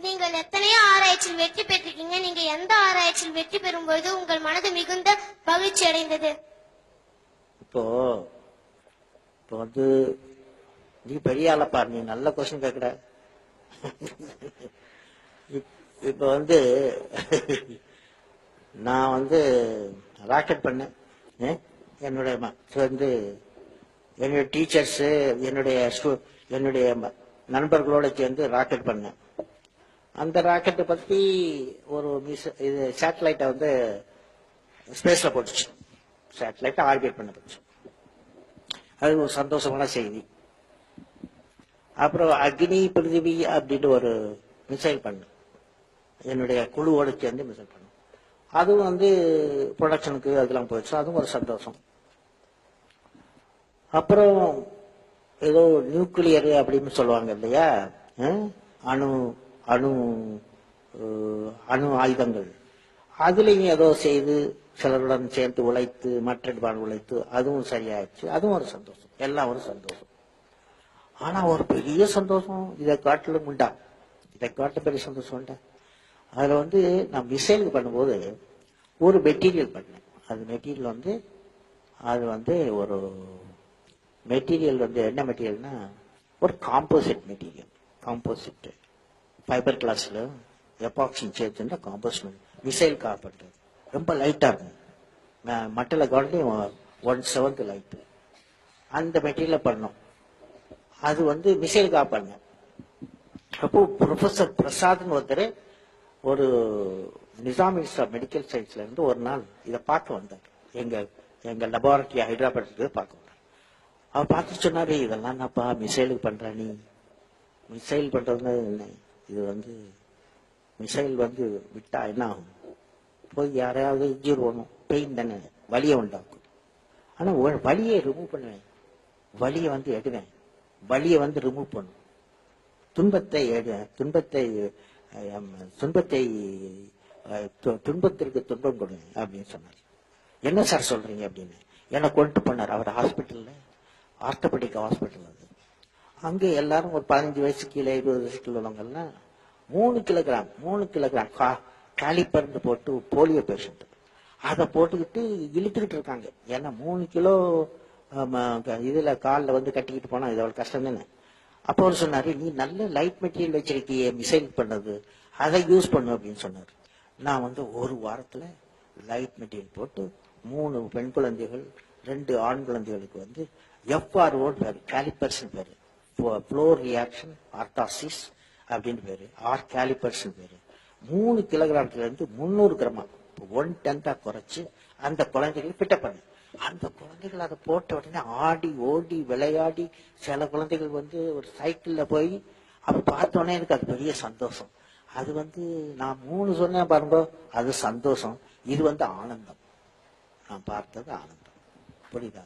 நீங்கள் எத்தனையோ ஆராய்ச்சியில் வெற்றி பெற்றிருக்கீங்க. நீங்க எந்த ஆராய்ச்சியில் வெற்றி பெறும் பொழுது உங்கள் மனது மிகுந்த மகிழ்ச்சி அடைந்தது? இப்போ வந்து நீ பெரிய ஆளப்பா, நீ நல்ல கொஸ்டின் கேட்குற. இப்ப வந்து நான் வந்து ராக்கெட் பண்ணேன். என்னுடைய வந்து என்னுடைய டீச்சர்ஸு என்னுடைய நண்பர்களோட சேர்ந்து ராக்கெட் பண்ணேன். அந்த ராக்கெட்டை பத்தி ஒரு இது சேட்டலைட்டை வந்து ஸ்பேஸ்ல போட்டுச்சு. சேட்டலைட்டை ஆர்பிட் பண்ண போச்சு. அது ஒரு சந்தோஷமான செய்தி. அப்புறம் அக்னி பிருத்திவி அப்படின்னு ஒரு மிசைல் பண்ணேன். என்னுடைய குழுவோடு சேர்ந்து மிசைல் பண்ணேன். அதுவும் வந்து ப்ரொடக்ஷனுக்கு அதெல்லாம் போயிடுச்சு. அதுவும் ஒரு சந்தோஷம். அப்புறம் ஏதோ நியூக்ளியர் அப்படின்னு சொல்லுவாங்க இல்லையா, அணு அணு அணு ஆயுதங்கள், அதுலயும் ஏதோ செய்து சிலருடன் சேர்ந்து உழைத்து மற்றொரு உழைத்து அதுவும் சரியாயிடுச்சு. அதுவும் ஒரு சந்தோஷம். எல்லாம் ஒரு சந்தோஷம். ஆனா ஒரு பெரிய சந்தோஷம் இதை காட்டிலும் உண்டா, இதை காட்டிலும் பெரிய சந்தோஷம் உண்டா. அதுல வந்து நான் மிசைலுக்கு பண்ணும்போது ஒரு மெட்டீரியல் பண்ணேன். அது மெட்டீரியல் வந்து அது வந்து ஒரு மெட்டீரியல் வந்து என்ன மெட்டீரியல்னா ஒரு காம்போசிட் மெட்டீரியல். காம்போசிட் ஃபைபர் கிளாஸ்ல எபாக்சின் சேர்த்துன்னா காம்போசிட் மிசைல் காப்பது ரொம்ப லைட்டா இருக்கும். மட்டல கவர்லையும் 1/7 லைட். அந்த மெட்டீரியல பண்ணோம். அது வந்து மிசைல் காப்பாங்க. அப்போ ப்ரொஃபசர் பிரசாத்னு ஒருத்தர் ஒரு நிசாம் மெடிக்கல் சயின்ஸ்ல இருந்து ஒரு நாள் இதை பார்க்க வந்தார். எங்க லெபார்டரி ஹைதராபாத் பார்க்க வந்தார். அவர் பார்த்து சொன்னாரு, இதெல்லாம் என்னப்பா மிசைலுக்கு பண்ற நீ? மிசைல் பண்றது என்ன? இது வந்து மிசைல் வந்து விட்டா என்ன ஆகும்? போய் யாரையாவது இன்ஜூர் பண்ணும், பெயின் தானே, வலியை உண்டாக்கும். ஆனா வலியை ரிமூவ் பண்ணுவேன், வலியை வந்து எடுவேன், வலியை வந்து ரிமூவ் பண்ணும், துன்பத்தை துன்பத்திற்கு துன்பம் கொடுங்க அப்படின்னு சொன்னார். என்ன சார் சொல்றீங்க அப்படின்னு என்னை கொண்டு போனார். அவர் ஹாஸ்பிட்டல்ல, ஆர்த்தோபெடிக் ஹாஸ்பிட்டல். அது அங்கே எல்லாரும் ஒரு 15 வயசு கீழே 20 வயசுக்கு உள்ளவங்கெல்லாம் 3 கிலோகிராம் காலிப்பருந்து போட்டு போலியோ பேஷண்ட் அதை போட்டுக்கிட்டு இழுத்துக்கிட்டு இருக்காங்க. ஏன்னா 3 கிலோ இதுல காலில் வந்து கட்டிக்கிட்டு போனா இது அவ்வளவு கஷ்டம் தானே. அப்போ அவர் சொன்னாரு, நீ நல்ல லைட் மெட்டீரியல் வச்சிருக்கிய மிசைல் பண்ணது, அதை யூஸ் பண்ணு அப்படின்னு சொன்னாரு. நான் வந்து ஒரு வாரத்துல லைட் மெட்டீரியல் போட்டு 3 பெண் குழந்தைகள் 2 ஆண் குழந்தைகளுக்கு வந்து FRO பேரு, காலிபர்ஸ் பேரு, ஃப்ளோ ரியாக்ஷன் ஆர்த்தாசிஸ் அப்படின்னு பேரு, காலிபர்ஸ் பேரு, 3 கிலோகிராம்ல இருந்து 300 கிராமா 1/10 குறைச்சு அந்த குழந்தைகளை பிட்ட பண்ணு. அந்த குழந்தைகள் அதை போட்ட உடனே ஆடி ஓடி விளையாடி, சில குழந்தைகள் வந்து ஒரு சைக்கிள்ல போய் அப்ப பார்த்தோன்னே எனக்கு அது பெரிய சந்தோஷம். அது வந்து நான் 3 சொன்னேன் பாருங்க, அது சந்தோஷம். இது வந்து ஆனந்தம். நான் பார்த்தது ஆனந்தம். புரியுதா?